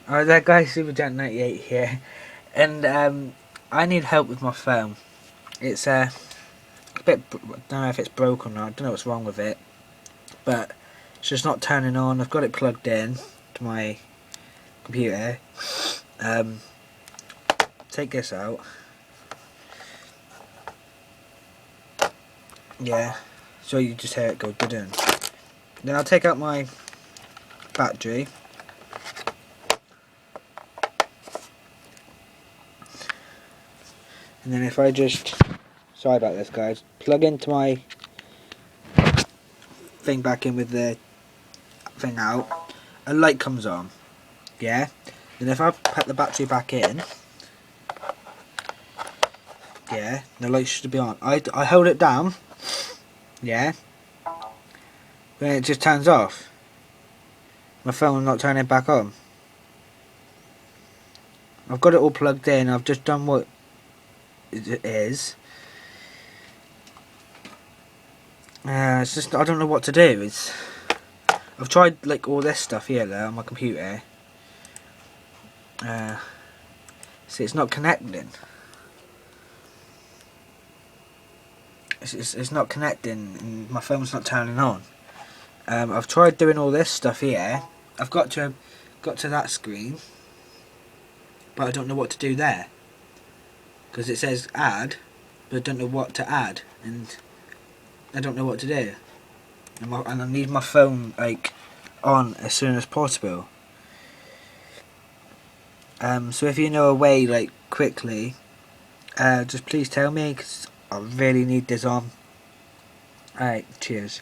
Alright there guys, Thesuperjack98 here, and I need help with my phone. It's a bit, I don't know if it's broken or not, I don't know what's wrong with it, but it's just not turning on. I've got it plugged in to my computer. Take this out. Yeah, so you just hear it go dun. Then I'll take out my battery. And then if I just, sorry about this guys, plug into my thing back in with the thing out, a light comes on. Yeah. Then if I put the battery back in, yeah, the light should be on. I hold it down, yeah, then it just turns off. My phone's not turning back on. I've got it all plugged in, I've just done what it is. It's just, I don't know what to do. I've tried like all this stuff here though on my computer. See, it's not connecting. It's not connecting, and my phone's not turning on. I've tried doing all this stuff here. I've got to that screen, but I don't know what to do there because it says add, but I don't know what to add, and I don't know what to do. And I need my phone like on as soon as possible. So if you know a way like quickly, just please tell me because I really need this on. Alright, cheers.